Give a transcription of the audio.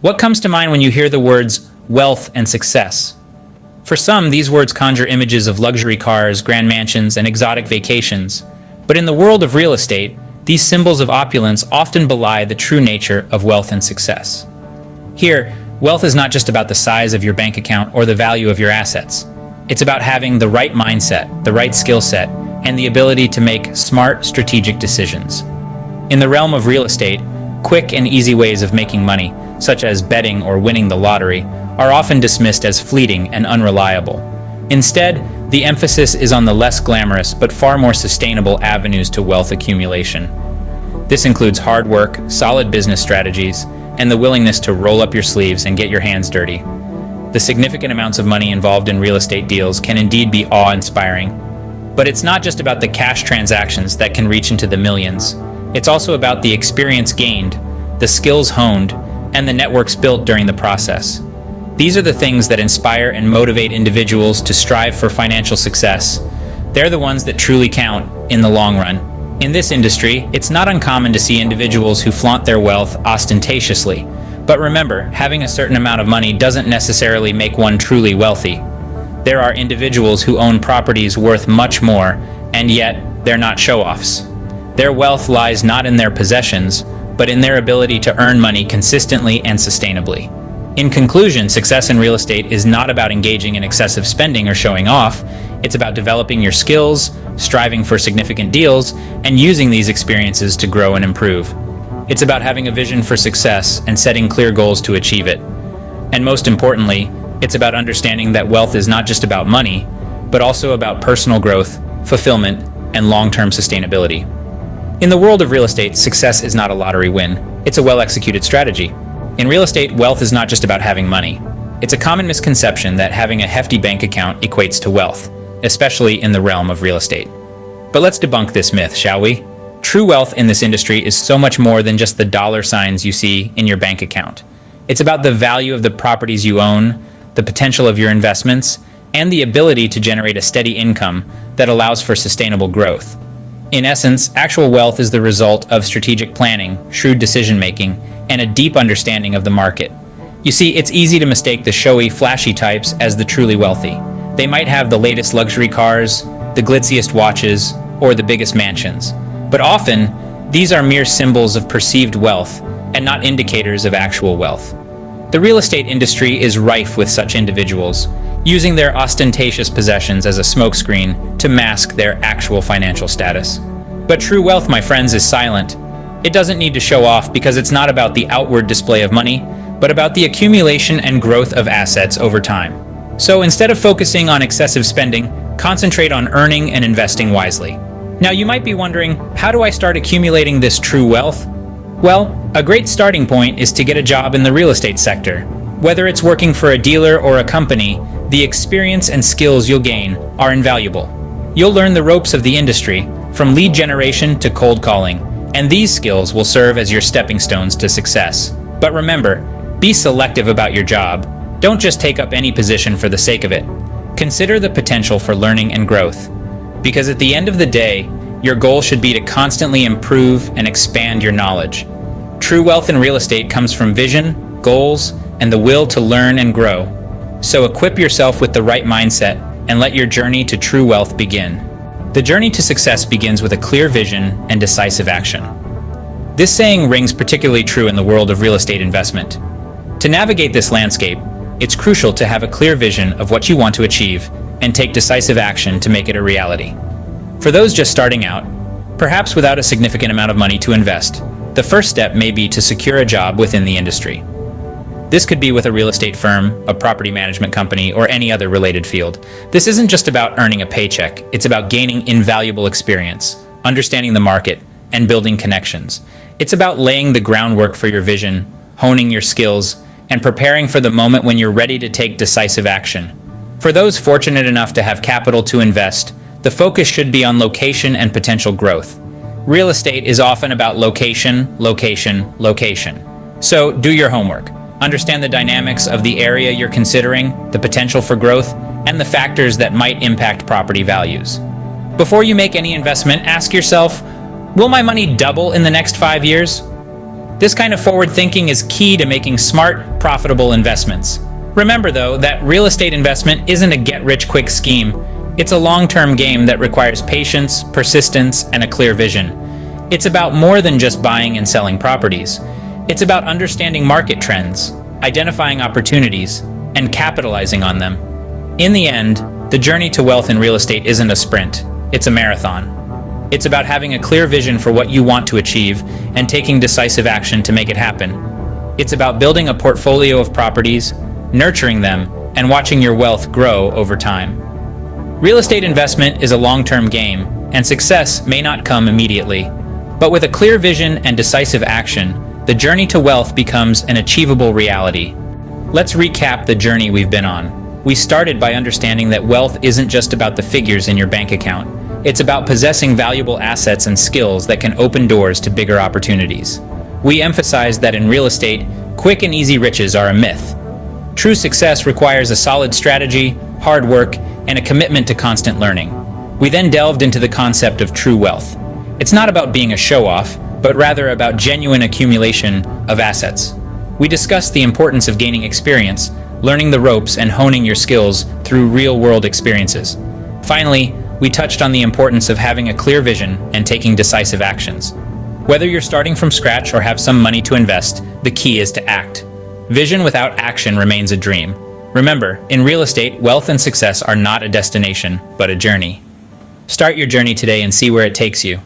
What comes to mind when you hear the words wealth and success? For some, these words conjure images of luxury cars, grand mansions, and exotic vacations. But in the world of real estate, these symbols of opulence often belie the true nature of wealth and success. Here, wealth is not just about the size of your bank account or the value of your assets. It's about having the right mindset, the right skill set, and the ability to make smart, strategic decisions. In the realm of real estate, quick and easy ways of making money, such as betting or winning the lottery, are often dismissed as fleeting and unreliable. Instead, the emphasis is on the less glamorous but far more sustainable avenues to wealth accumulation. This includes hard work, solid business strategies, and the willingness to roll up your sleeves and get your hands dirty. The significant amounts of money involved in real estate deals can indeed be awe-inspiring. But it's not just about the cash transactions that can reach into the millions. It's also about the experience gained, the skills honed, and the networks built during the process. These are the things that inspire and motivate individuals to strive for financial success. They're the ones that truly count in the long run. In this industry, it's not uncommon to see individuals who flaunt their wealth ostentatiously. But remember, having a certain amount of money doesn't necessarily make one truly wealthy. There are individuals who own properties worth much more, and yet they're not show-offs. Their wealth lies not in their possessions, but in their ability to earn money consistently and sustainably. In conclusion, success in real estate is not about engaging in excessive spending or showing off. It's about developing your skills, striving for significant deals, and using these experiences to grow and improve. It's about having a vision for success and setting clear goals to achieve it. And most importantly, it's about understanding that wealth is not just about money, but also about personal growth, fulfillment, and long-term sustainability. In the world of real estate, success is not a lottery win. It's a well-executed strategy. In real estate, wealth is not just about having money. It's a common misconception that having a hefty bank account equates to wealth, especially in the realm of real estate. But let's debunk this myth, shall we? True wealth in this industry is so much more than just the dollar signs you see in your bank account. It's about the value of the properties you own, the potential of your investments, and the ability to generate a steady income that allows for sustainable growth. In essence, actual wealth is the result of strategic planning, shrewd decision-making, and a deep understanding of the market. You see, it's easy to mistake the showy, flashy types as the truly wealthy. They might have the latest luxury cars, the glitziest watches, or the biggest mansions. But often, these are mere symbols of perceived wealth and not indicators of actual wealth. The real estate industry is rife with such individuals, using their ostentatious possessions as a smokescreen to mask their actual financial status. But true wealth, my friends, is silent. It doesn't need to show off because it's not about the outward display of money, but about the accumulation and growth of assets over time. So instead of focusing on excessive spending, concentrate on earning and investing wisely. Now you might be wondering, how do I start accumulating this true wealth? Well, a great starting point is to get a job in the real estate sector. Whether it's working for a dealer or a company, the experience and skills you'll gain are invaluable. You'll learn the ropes of the industry, from lead generation to cold calling, and these skills will serve as your stepping stones to success. But remember, be selective about your job. Don't just take up any position for the sake of it. Consider the potential for learning and growth. Because at the end of the day, your goal should be to constantly improve and expand your knowledge. True wealth in real estate comes from vision, goals, and the will to learn and grow. So equip yourself with the right mindset and let your journey to true wealth begin. The journey to success begins with a clear vision and decisive action. This saying rings particularly true in the world of real estate investment. To navigate this landscape, it's crucial to have a clear vision of what you want to achieve and take decisive action to make it a reality. For those just starting out, perhaps without a significant amount of money to invest, the first step may be to secure a job within the industry. This could be with a real estate firm, a property management company, or any other related field. This isn't just about earning a paycheck. It's about gaining invaluable experience, understanding the market, and building connections. It's about laying the groundwork for your vision, honing your skills, and preparing for the moment when you're ready to take decisive action. For those fortunate enough to have capital to invest, the focus should be on location and potential growth. Real estate is often about location, location, location. So do your homework. Understand the dynamics of the area you're considering, the potential for growth, and the factors that might impact property values. Before you make any investment, ask yourself, will my money double in the next 5 years? This kind of forward thinking is key to making smart, profitable investments. Remember, though, that real estate investment isn't a get-rich-quick scheme. It's a long-term game that requires patience, persistence, and a clear vision. It's about more than just buying and selling properties. It's about understanding market trends, identifying opportunities, and capitalizing on them. In the end, the journey to wealth in real estate isn't a sprint, it's a marathon. It's about having a clear vision for what you want to achieve and taking decisive action to make it happen. It's about building a portfolio of properties, nurturing them, and watching your wealth grow over time. Real estate investment is a long-term game, and success may not come immediately. But with a clear vision and decisive action, the journey to wealth becomes an achievable reality. Let's recap the journey we've been on. We started by understanding that wealth isn't just about the figures in your bank account. It's about possessing valuable assets and skills that can open doors to bigger opportunities. We emphasized that in real estate, quick and easy riches are a myth. True success requires a solid strategy, hard work, and a commitment to constant learning. We then delved into the concept of true wealth. It's not about being a show-off, but rather about genuine accumulation of assets. We discussed the importance of gaining experience, learning the ropes, and honing your skills through real-world experiences. Finally, we touched on the importance of having a clear vision and taking decisive actions. Whether you're starting from scratch or have some money to invest, the key is to act. Vision without action remains a dream. Remember, in real estate, wealth and success are not a destination, but a journey. Start your journey today and see where it takes you.